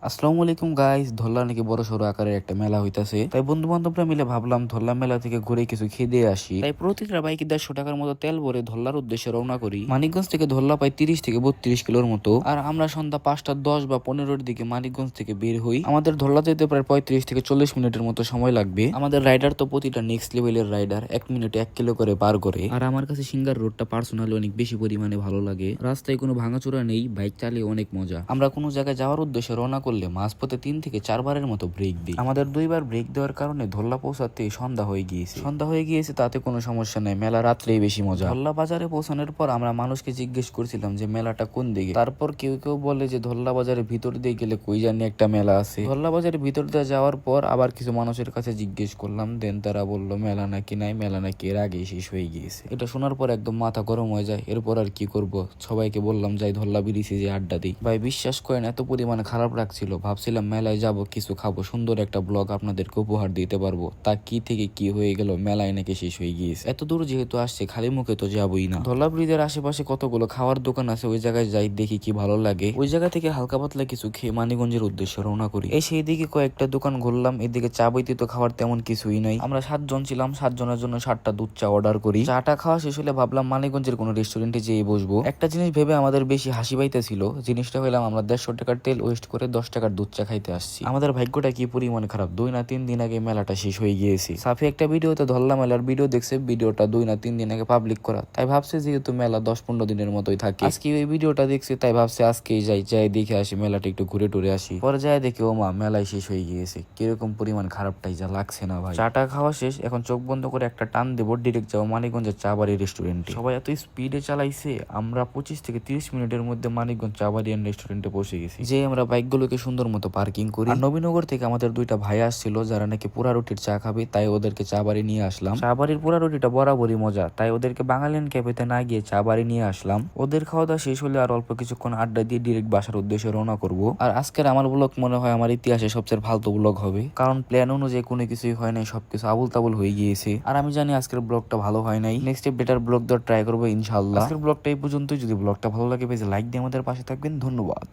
আসসালামু আলাইকুম গাইস, ধরলা নাকি বড় সড়ো আকারের একটা মেলা হইতাছে। তাই বন্ধু বান্ধবরা মিলে ভাবলাম ধরলা মেলা থেকে ঘুরে কিছু খেয়ে দিয়ে আসি। তাই প্রতিটা বাইকে 150 টাকার মতো তেল ভরে ধরলার উদ্দেশ্যে রওনা করি। মানিকগঞ্জ থেকে ধরলা পাই 30 থেকে 32 কিলোর মতো। আর আমরা সন্ধ্যা 5টা 10 বা 15-র দিকে মানিকগঞ্জ থেকে বের হই। আমাদের ধরলা যেতে প্রায় 35 থেকে 40 মিনিটের মতো সময় লাগবে। আমাদের রাইডার তো প্রতিটা নেক্সট লেভেলের রাইডার, 1 মিনিটে 1 কিলো করে পার করে। আর আমার কাছে সিঙ্গার রোডটা পার্সোনালি অনেক বেশি পরিমাণে ভালো লাগে। রাস্তায় কোনো ভাঙাচোরা নেই, বাইক চালিয়ে অনেক মজা। আমরা কোনো জায়গায় যাওয়ার উদ্দেশ্যে রওনা করলে মাঝপথে 3 থেকে 4 বারের মতো ব্রেক দিই। আমাদের 2 বার ব্রেক দেওয়ার কারণে ধরলা পৌঁছাতে সন্ধ্যা হয়ে গিয়েছে, তাতে কোনো সমস্যা নেই, মেলা রাত্রেই বেশি মজা। ধরলা বাজারে পৌঁছানোর পর আমরা মানুষকে জিজ্ঞেস করছিলাম যে মেলাটা কোন দিকে। তারপর কেউ কেউ বলে যে ধরলা বাজারের ভিতর দিয়ে গেলে কই জানি একটা মেলা আছে। ধরলা বাজারের ভিতর দিয়ে যাওয়ার পর আবার কিছু মানুষের কাছে জিজ্ঞেস করলাম, দেন তারা বললো মেলা নাকি নাই, মেলা নাকি এর আগেই শেষ হয়ে গিয়েছে। এটা শোনার পর একদম মাথা গরম হয়ে যায়। এরপর আর কি করব, সবাইকে বললাম যাই ধরলা ব্রিজে যে আড্ডা দিই। ভাই বিশ্বাস করেন, এত পরিমাণে খারাপ লাগছিল। ভাবছিলাম মেলায় যাব, কিছু খাবো, সুন্দর একটা ব্লগ আপনাদেরকে উপহার দিতে পারবো। তা কি থেকে কি হয়ে গেল, মেলায় নাকি শেষ হয়ে গিয়েছে। এত দূর যেহেতু আসছে, খালি মুখে তো যাবই না। ধরলা ব্রিজের আশেপাশে কতগুলো খাওয়ার দোকান আছে, ওই জায়গায় যাই, দেখি কি ভালো লাগে। ওই জায়গা থেকে হালকা পাতলা কিছু খেয়ে মানিকগঞ্জের উদ্দেশ্যে রওনা করি। এই সেই দিকে কয়েকটা দোকান ঘুরলাম। এদিকে চা ব্যতীত খাওয়ার তেমন কিছুই নাই। আমরা 7 জন ছিলাম, 7 জনের জন্য 7টা দুধ চা অর্ডার করি। চাটা খাওয়া শেষ হলে ভাবলাম মানিকগঞ্জের কোনো রেস্টুরেন্টে যেয়ে বসবো। একটা জিনিস ভেবে আমাদের বেশি হাসি পাইতেছিল। জিনিসটা হইলাম আমরা 150 টাকার তেল ওয়েস্ট করে 10 টাকার দুধ চা খাইতে আসছি। আমাদের ভাগ্যটা কি পরিমাণে খারাপ, 2 না 3 দিন আগে মেলাটা শেষ হয়ে গিয়েছে। সাফি একটা ভিডিওতে ধরলা মেলার ভিডিও দেখছে, ভিডিওটা 2 না 3 দিন আগে পাবলিক করা। তাই ভাবছে যেহেতু মেলা 10-15 দিনের মতোই থাকে, আজকে ওই ভিডিওটা দেখছে, তাই ভাবছে আজকেই যাই দেখে আসি, মেলাটা একটু ঘুরে টুরে আসি। পরে যায় দেখি ও মা, মেলায় শেষ হয়ে গিয়েছে। কিরকম পরিমাণ খারাপটাই যা লাগছে না ভাই। চাটা খাওয়া শেষ, এখন চোখ বন্ধ করে একটা টান দেবো, ডিরেক্ট যাবো মানিকগঞ্জের চা বাড়ি রেস্টুরেন্টে। সবাই এত স্পিডে চালাইছে, আমরা 25 থেকে 30 মিনিটের মধ্যে মানিকগঞ্জ চা বাড়ি রেস্টুরেন্টে পৌঁছে গেছি। যে আমরা বাইকগুলোকে সুন্দর মতো পার্কিং করি। আর নবীনগর থেকে আমাদের 2টা ভাই আসছিল যারা নাকি পোড়া রুটির চা খাবে, তাই ওদেরকে চা বাড়ি নিয়ে আসলাম। চা বাড়ির পোড়া রুটিটা বরাবরই মজা, তাই ওদেরকে বাঙালিয়ান ক্যাফেতে না গিয়ে চা বাড়ি নিয়ে আসলাম। ওদের খাওয়া দাওয়া শেষ হলে আর অল্প কিছুক্ষণ আড্ডা দিয়ে ডিরেক্ট বাসার উদ্দেশ্যে রওনা করবো। আর আজকের আমার ব্লগ মনে হয় আমার ইতিহাসে সবচেয়ে ফালতু ব্লগ হবে, কারণ প্ল্যান অনুযায়ী কোনো কিছুই হয় নাই, সবকিছু আবুল তাবুল হয়ে গিয়েছে। আর আমি জানি আজকের ব্লগটা ভালো হয় নাই, নেক্সট বেটার ব্লগ দেওয়ার ট্রাই করবো ইনশাল্লাহ। আজকের ব্লগটা এই পর্যন্তই। যদি ব্লগটা ভালো লাগে পেজে লাইক দিয়ে আমাদের পাশে থাকবেন। ধন্যবাদ।